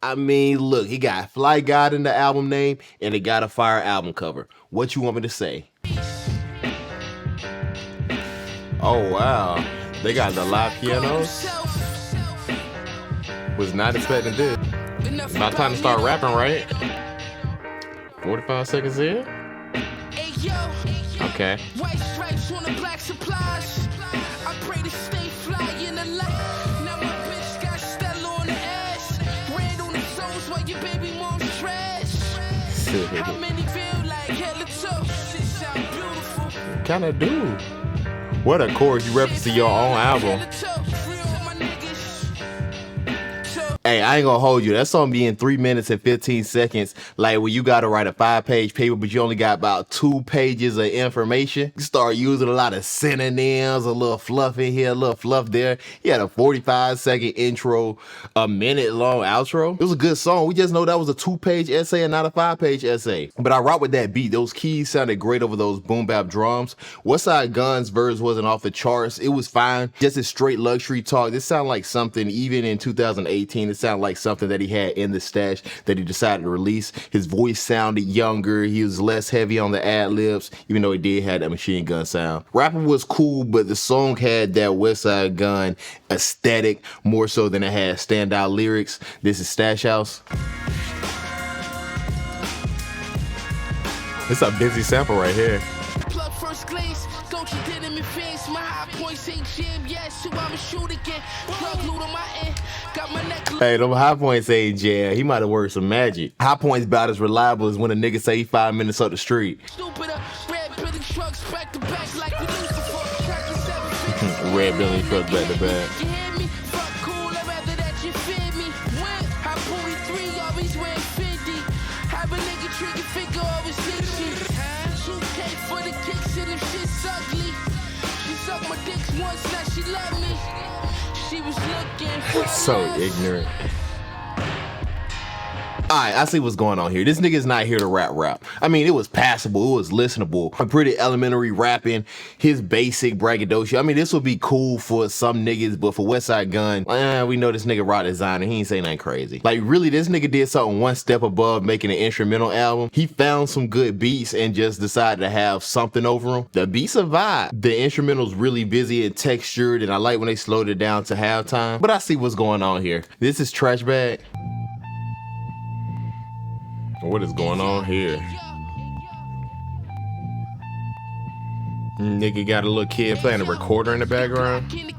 I mean, look, he got FLYGOD in the album name, and it got a fire album cover. What you want me to say? Oh, wow. They got the live pianos. Was not expecting this. About time to start rapping, right? 45 seconds in? Okay. White stripes on the black supplies. I pray to stay fly in the light. Now my bitch got Stella on the ass. Red on the soles while your baby mom's trash. How many feel like hella tough? Shit sound beautiful. Kinda do. What a chorus, you referencing your own album. Hey, I ain't gonna hold you. That song be in 3 minutes and 15 seconds. Like when you gotta write a 5-page paper, but you only got about 2 pages of information. You start using a lot of synonyms, a little fluff in here, a little fluff there. He had a 45-second intro, a minute-long outro. It was a good song. We just know that was a 2-page essay and not a 5-page essay. But I rock with that beat. Those keys sounded great over those boom bap drums. Westside Gunn's verse wasn't off the charts. It was fine. Just a straight luxury talk. This sounded like something, even in 2018, it sounded like something that he had in the stash that he decided to release. His voice sounded younger. He was less heavy on the ad-libs, even though he did have that machine gun sound. Rapping was cool, but the song had that Westside Gunn aesthetic more so than it had standout lyrics. This is Stash House. It's a busy sample right here. Plug first glaze, don't you did in my face. My high points ain't jam, yes, so I'ma shoot again. Plug loot on my end, got my neck. Hey, them high points ain't jam. He might have worked some magic. High points about as reliable as when a nigga say he 5 minutes up the street. Red building trucks back to back like we used to fuck. Red building trucks back to back. You hear me? Fuck cool, I'd rather that you fear me. When I pull me 3, always wear 50. Have a nigga treat your figure always 60. 2K for the kicks and if shit's ugly. She sucked my dicks once, now she love me. She was looking for so ignorant. Alright, I see what's going on here. This nigga's not here to rap. I mean, it was passable, it was listenable. A pretty elementary rapping, his basic braggadocio. I mean, this would be cool for some niggas, but for Westside Gunn, we know this nigga rock designer, he ain't say nothing crazy. Like, really, this nigga did something one step above making an instrumental album. He found some good beats and just decided to have something over them. The beats a vibe. The instrumental's really busy and textured, and I like when they slowed it down to halftime. But I see what's going on here. This is Trash Bag. What is going on here? Nigga got a little kid playing a recorder in the background. You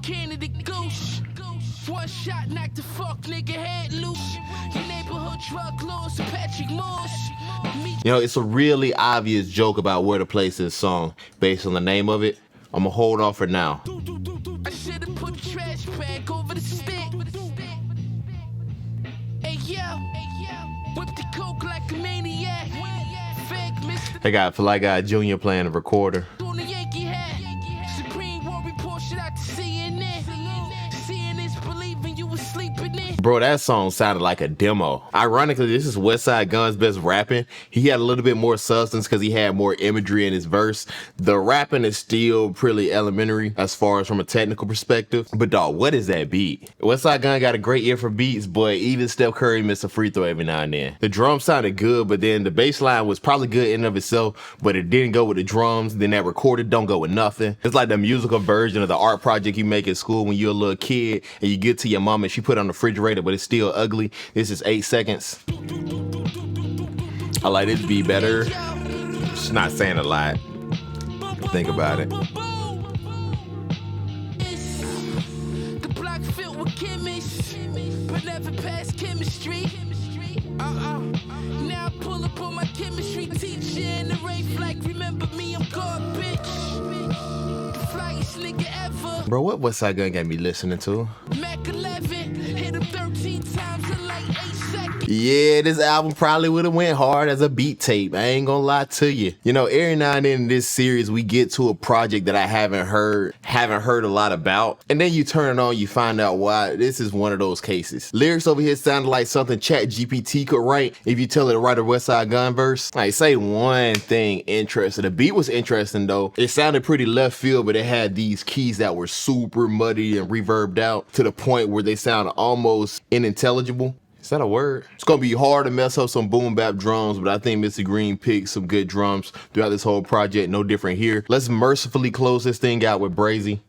know, it's a really obvious joke about where to place this song based on the name of it. I'm gonna hold off for now. I should have put the trash bag over the stick. Hey yo, whip the coke like a maniac. They got FLYGOD Jr. playing the recorder. Bro, that song sounded like a demo. Ironically, this is Westside Gunn's best rapping. He had a little bit more substance because he had more imagery in his verse. The rapping is still pretty elementary as far as from a technical perspective. But dog, what is that beat? Westside Gunn got a great ear for beats, but even Steph Curry missed a free throw every now and then. The drums sounded good, but then the bass line was probably good in and of itself, but it didn't go with the drums. Then that recorded don't go with nothing. It's like the musical version of the art project you make at school when you're a little kid and you get to your mom and she put it on the refrigerator, but it's still ugly. This is 8 seconds. I like this beat better. It's not saying a lot. Think about it. The block filled with chemists, but never past chemistry. Now I pull up on my chemistry teacher and the Ray flag. Remember me, I'm garbage. The flyest nigga ever. Bro, what Westside Gunn got me listening to? Mac 11, hit him 13 times in like 8 seconds. Yeah, this album probably would have went hard as a beat tape. I ain't gonna lie to you. You know, every now and then in this series, we get to a project that I haven't heard a lot about. And then you turn it on, you find out why. This is one of those cases. Lyrics over here sounded like something ChatGPT could write if you tell it to write a Westside Gunn verse. Like, say one thing interesting. The beat was interesting though. It sounded pretty left field, but it had these keys that were super muddy and reverbed out to the point where they sound almost unintelligible. Is that a word? It's gonna be hard to mess up some boom bap drums, but I think Mr. Green picked some good drums throughout this whole project. No different here. Let's mercifully close this thing out with Brazy.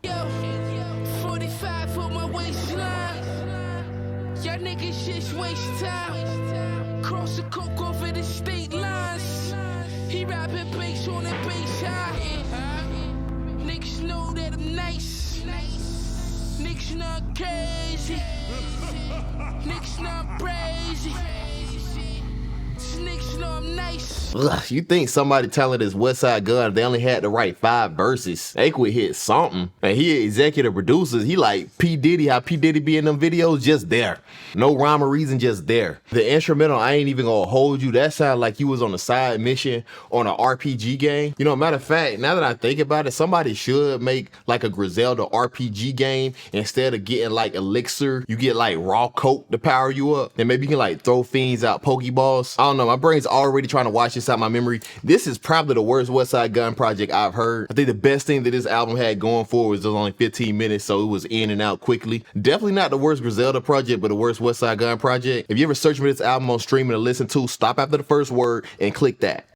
45 for my waistline. Y'all niggas just waste time. Cross the coke over the state lines. He rapping bass on the bass high. Niggas know that I'm nice. Niggas not crazy. Niggas not brazy. Niggas know I'm nice. Ugh, you think somebody talented as Westside Gunn, they only had to write 5 verses. They could hit something. And he executive producers, he like P. Diddy, how P. Diddy be in them videos, just there. No rhyme or reason, just there. The instrumental, I ain't even gonna hold you. That sounded like you was on a side mission on an RPG game. You know, matter of fact, now that I think about it, somebody should make like a Griselda RPG game. Instead of getting like elixir, you get like raw coke to power you up. And maybe you can like throw fiends out Pokeballs. I don't know, my brain's already trying to watch this out my memory. This is probably the worst Westside Gunn project I've heard. I think the best thing that this album had going for was it was only 15 minutes, so it was in and out quickly. Definitely not the worst Griselda project, but the worst Westside Gunn project. If you ever search for this album on streaming to listen to, stop after the first word and click that.